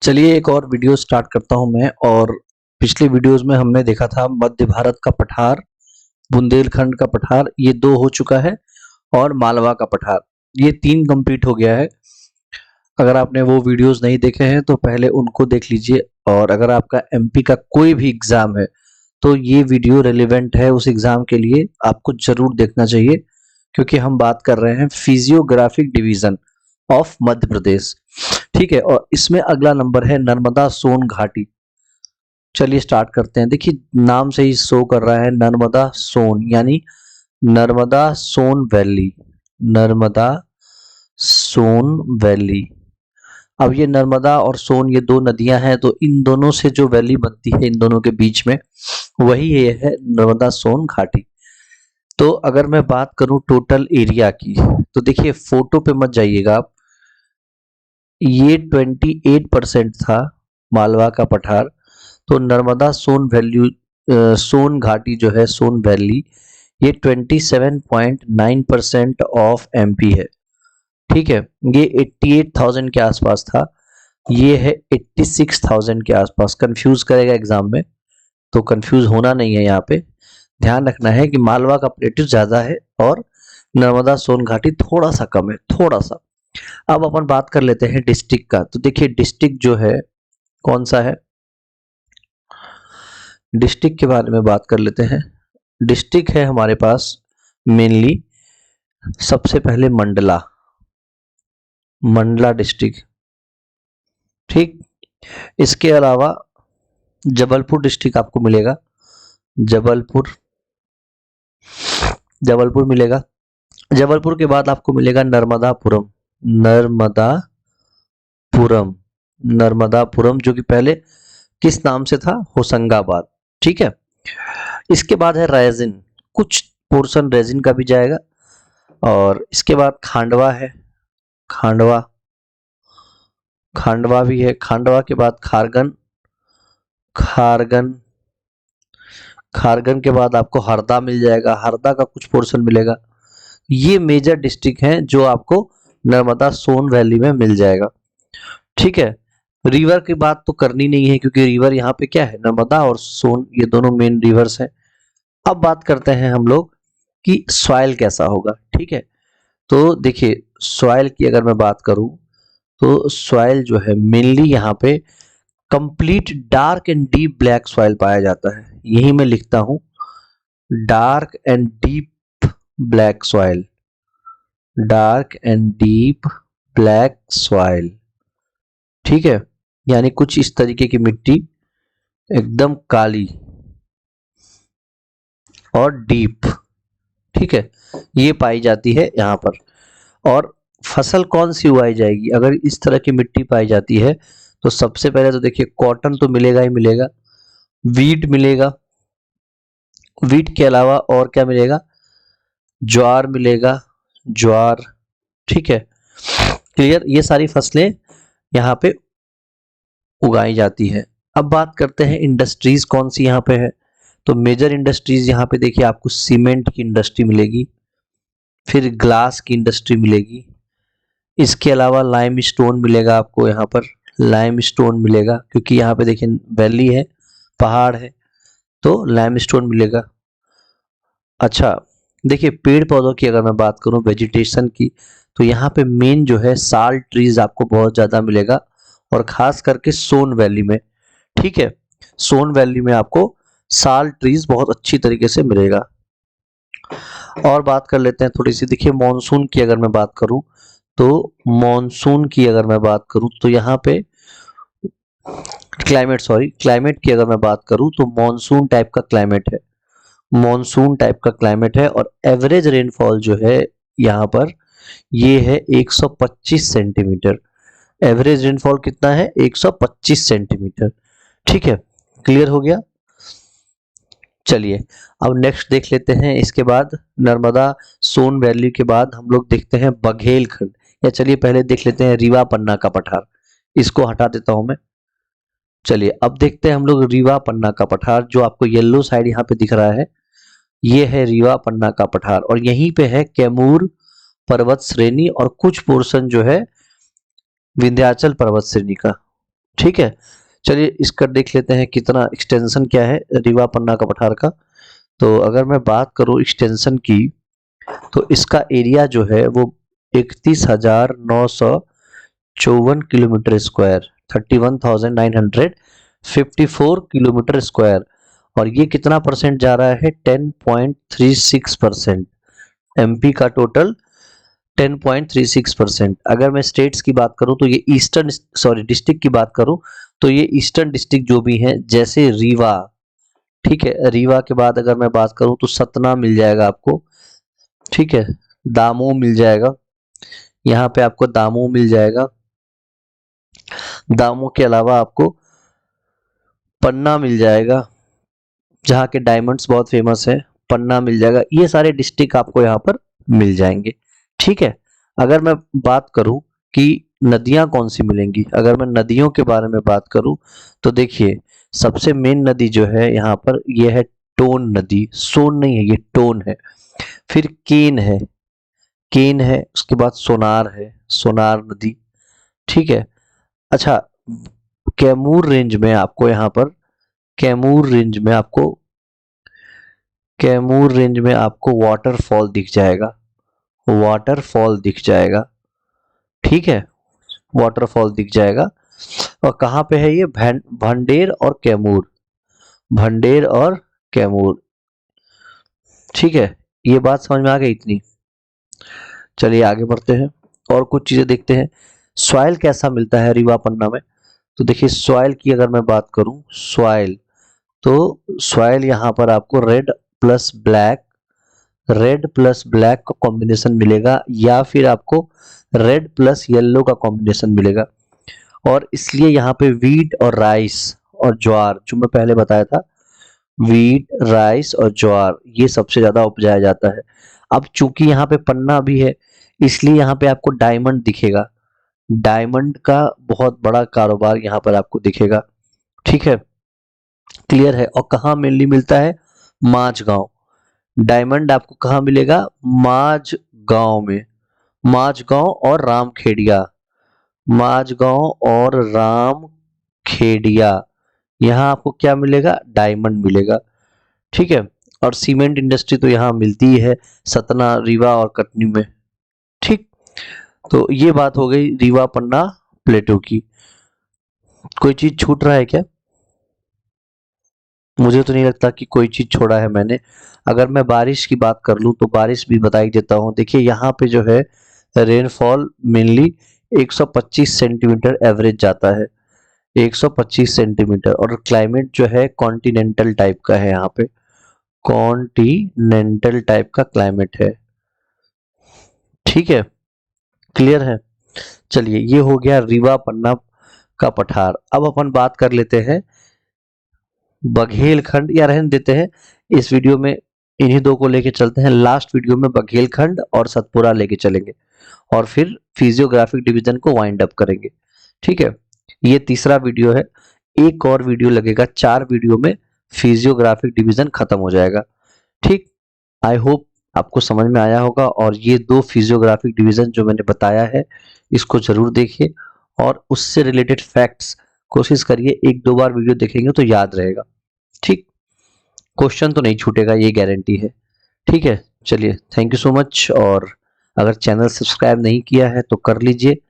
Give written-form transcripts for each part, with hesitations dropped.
चलिए एक और वीडियो स्टार्ट करता हूं मैं। और पिछले वीडियोस में हमने देखा था मध्य भारत का पठार, बुंदेलखंड का पठार, ये 2 हो चुका है, और मालवा का पठार, ये 3 कंप्लीट हो गया है। अगर आपने वो वीडियोस नहीं देखे हैं तो पहले उनको देख लीजिए। और अगर आपका एमपी का कोई भी एग्जाम है तो ये वीडियो रेलेवेंट है उस एग्जाम के लिए, आपको जरूर देखना चाहिए, क्योंकि हम बात कर रहे हैं physiographic division of Madhya Pradesh. ठीक है, और इसमें अगला नंबर है नर्मदा सोन घाटी। चलिए स्टार्ट करते हैं। देखिए नाम से ही शो कर रहा है नर्मदा सोन, यानी नर्मदा सोन वैली, नर्मदा सोन वैली। अब ये नर्मदा और सोन ये 2 नदियां हैं, तो इन दोनों से जो वैली बनती है इन दोनों के बीच में, वही ये है नर्मदा सोन घाटी। तो अगर मैं बात करूं टोटल एरिया की, तो देखिए फोटो पे मत जाइएगा आप, ये 28% था मालवा का पठार। तो नर्मदा सोन सोन घाटी जो है, सोन वैली, ये 27.9% ऑफ एमपी है। ठीक है, ये 88,000 के आसपास था, ये है 86,000 के आसपास। कंफ्यूज करेगा एग्जाम में, तो कंफ्यूज होना नहीं है। यहाँ पे ध्यान रखना है कि मालवा का प्लेट्यूस ज्यादा है और नर्मदा सोन घाटी थोड़ा सा कम है, थोड़ा सा। अब अपन बात कर लेते हैं डिस्ट्रिक्ट का। तो देखिए डिस्ट्रिक्ट जो है कौन सा है, डिस्ट्रिक्ट के बारे में बात कर लेते हैं। डिस्ट्रिक्ट है हमारे पास मेनली, सबसे पहले मंडला, मंडला डिस्ट्रिक्ट। ठीक, इसके अलावा जबलपुर डिस्ट्रिक्ट आपको मिलेगा, जबलपुर, जबलपुर मिलेगा। जबलपुर के बाद आपको मिलेगा नर्मदापुरम, नर्मदापुरम, नर्मदापुरम, जो कि पहले किस नाम से था, होशंगाबाद। ठीक है, इसके बाद है रायजिन, कुछ पोर्शन रेजिन का भी जाएगा। और इसके बाद खांडवा है, खांडवा, खांडवा भी है। खांडवा के बाद खारगन, खारगन, खारगन के बाद आपको हरदा मिल जाएगा, हरदा का कुछ पोर्शन मिलेगा। ये मेजर डिस्ट्रिक्ट हैं जो आपको नर्मदा सोन वैली में मिल जाएगा। ठीक है, रिवर की बात तो करनी नहीं है, क्योंकि रिवर यहाँ पे क्या है, नर्मदा और सोन, ये दोनों मेन रिवर्स हैं। अब बात करते हैं हम लोग कि सॉइल कैसा होगा। ठीक है, तो देखिए सॉइल की अगर मैं बात करूं, तो सॉइल जो है मेनली यहाँ पे complete dark and deep black soil पाया जाता है। यही मैं लिखता हूं, dark and deep black soil, dark and deep black soil. ठीक है, यानी कुछ इस तरीके की मिट्टी, एकदम काली और डीप। ठीक है, ये पाई जाती है यहाँ पर। और फसल कौन सी उगाई जाएगी अगर इस तरह की मिट्टी पाई जाती है, तो सबसे पहले तो देखिए कॉटन तो मिलेगा ही मिलेगा, वीट मिलेगा, वीट के अलावा और क्या मिलेगा, ज्वार मिलेगा, ज्वार। ठीक है, क्लियर, ये सारी फसलें यहाँ पे उगाई जाती है। अब बात करते हैं इंडस्ट्रीज कौन सी यहाँ पे है। तो मेजर इंडस्ट्रीज यहाँ पे देखिए आपको सीमेंट की इंडस्ट्री मिलेगी, फिर ग्लास की इंडस्ट्री मिलेगी, इसके अलावा लाइम स्टोन मिलेगा आपको यहाँ पर, लाइम स्टोन मिलेगा, क्योंकि यहाँ पे देखिए वैली है, पहाड़ है, तो लाइम स्टोन मिलेगा। अच्छा, देखिए पेड़ पौधों की अगर मैं बात करूं, वेजिटेशन की, तो यहाँ पे मेन जो है साल ट्रीज आपको बहुत ज्यादा मिलेगा, और खास करके सोन वैली में। ठीक है, सोन वैली में आपको साल ट्रीज बहुत अच्छी तरीके से मिलेगा। और बात कर लेते हैं थोड़ी सी, देखिए मॉनसून की अगर मैं बात करूं, तो मॉनसून की अगर मैं बात करूं तो यहाँ पे क्लाइमेट, सॉरी क्लाइमेट की अगर मैं बात करूं तो मॉनसून टाइप का क्लाइमेट है, मॉनसून टाइप का क्लाइमेट है। और एवरेज रेनफॉल जो है यहाँ पर, ये है 125 सेंटीमीटर। एवरेज रेनफॉल कितना है, 125 सेंटीमीटर। ठीक है, क्लियर हो गया। चलिए अब नेक्स्ट देख लेते हैं। इसके बाद नर्मदा सोन वैली के बाद हम लोग देखते हैं बघेलखंड, या चलिए पहले देख लेते हैं रीवा पन्ना का पठार, इसको हटा देता हूं मैं। चलिए अब देखते हैं हम लोग रीवा पन्ना का पठार, जो आपको येलो साइड यहाँ पे दिख रहा है, ये है रीवा पन्ना का पठार। और यहीं पे है कैमूर पर्वत श्रेणी और कुछ पोर्शन जो है विंध्याचल पर्वत श्रेणी का। ठीक है, चलिए इसका देख लेते हैं कितना एक्सटेंशन क्या है रीवा पन्ना का पठार का। तो अगर मैं बात करूं एक्सटेंशन की, तो इसका एरिया जो है वो 31,954 किलोमीटर स्क्वायर, 31,954 किलोमीटर स्क्वायर। और ये कितना परसेंट जा रहा है? 10.36%। एमपी का टोटल 10.36%। अगर मैं स्टेट्स की बात करूं तो ये डिस्ट्रिक्ट की बात करूं तो ये ईस्टर्न डिस्ट्रिक्ट जो भी हैं, जैसे रीवा, ठीक है, रीवा के बाद अगर मैं बात करूं तो सतना मिल जाएगा आपको, ठीक है, दामोह मिल जाएगा, यहाँ पे आपको दामोह मिल जाएगा। दामोह के अलावा आपको पन्ना मिल जाएगा, जहाँ के डायमंड्स बहुत फेमस है, पन्ना मिल जाएगा। ये सारे डिस्ट्रिक्ट आपको यहाँ पर मिल जाएंगे, ठीक है। अगर मैं बात करूं कि नदियां कौन सी मिलेंगी, अगर मैं नदियों के बारे में बात करूं तो देखिए सबसे मेन नदी जो है यहाँ पर ये है टोन नदी, सोन नहीं है, ये टोन है। फिर केन है, उसके बाद सोनार है, सोनार नदी, ठीक है। अच्छा, कैमूर रेंज में आपको यहाँ पर कैमूर रेंज में आपको कैमूर रेंज में आपको वाटरफॉल दिख जाएगा, वाटरफॉल दिख जाएगा, ठीक है, वाटरफॉल दिख जाएगा। और कहाँ पे है ये? भंडेर और कैमूर, भंडेर और कैमूर, ठीक है। ये बात समझ में आ गई इतनी? चलिए आगे बढ़ते हैं और कुछ चीजें देखते हैं। सॉइल कैसा मिलता है रीवा पन्ना में? तो देखिए सॉइल की अगर मैं बात करूं, सॉइल, तो सॉइल यहाँ पर आपको रेड प्लस ब्लैक का कॉम्बिनेशन मिलेगा, या फिर आपको रेड प्लस येलो का कॉम्बिनेशन मिलेगा। और इसलिए यहाँ पे वीट और राइस और ज्वार, जो मैं पहले बताया था, वीट, राइस और ज्वार, ये सबसे ज्यादा उपजाया जाता है। अब चूंकि यहाँ पे पन्ना भी है, इसलिए यहाँ पे आपको डायमंड दिखेगा, डायमंड का बहुत बड़ा कारोबार यहाँ पर आपको दिखेगा, ठीक है, क्लियर है। और कहाँ मेनली मिलता है? माझगांव। डायमंड आपको कहाँ मिलेगा? माझगांव में, माझगांव और रामखेड़िया, माझगांव और रामखेड़िया, यहाँ आपको क्या मिलेगा? डायमंड मिलेगा, ठीक है। और सीमेंट इंडस्ट्री तो यहाँ मिलती ही है, सतना, रीवा और कटनी में, ठीक। तो ये बात हो गई रीवा पन्ना प्लेटो की। कोई चीज छूट रहा है क्या? मुझे तो नहीं लगता कि कोई चीज छोड़ा है मैंने। अगर मैं बारिश की बात कर लूं तो बारिश भी बता ही देता हूं। देखिए यहाँ पे जो है रेनफॉल मेनली 125 सेंटीमीटर एवरेज जाता है, 125 सेंटीमीटर। और क्लाइमेट जो है कॉन्टिनेंटल टाइप का है, यहाँ पे कॉन्टिनेंटल टाइप का क्लाइमेट है, ठीक है, क्लियर है। चलिए ये हो गया रीवा पन्ना का पठार। अब अपन बात कर लेते हैं बघेलखंड, या रहने देते हैं, इस वीडियो में इन्हीं दो को लेके चलते हैं। लास्ट वीडियो में बघेलखंड और सतपुरा लेके चलेंगे और फिर फिजियोग्राफिक डिवीजन को वाइंड अप करेंगे, ठीक है। ये तीसरा वीडियो है, एक और वीडियो लगेगा, 4 वीडियो में फिजियोग्राफिक डिवीजन खत्म हो जाएगा, ठीक। आई होप आपको समझ में आया होगा। और ये 2 फिजियोग्राफिक डिवीजन जो मैंने बताया है, इसको जरूर देखिए और उससे रिलेटेड फैक्ट्स कोशिश करिए, 1-2 बार वीडियो देखेंगे तो याद रहेगा, ठीक। क्वेश्चन तो नहीं छूटेगा, ये गारंटी है, ठीक है। चलिए थैंक यू सो मच। और अगर चैनल सब्सक्राइब नहीं किया है तो कर लीजिए,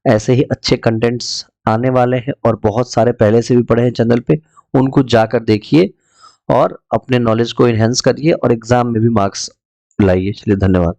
ऐसे ही अच्छे कंटेंट्स आने वाले हैं और बहुत सारे पहले से भी पढ़े हैं चैनल पे, उनको जाकर देखिए और अपने नॉलेज को इनहेंस करिए और एग्जाम में भी मार्क्स लाइए। चलिए धन्यवाद।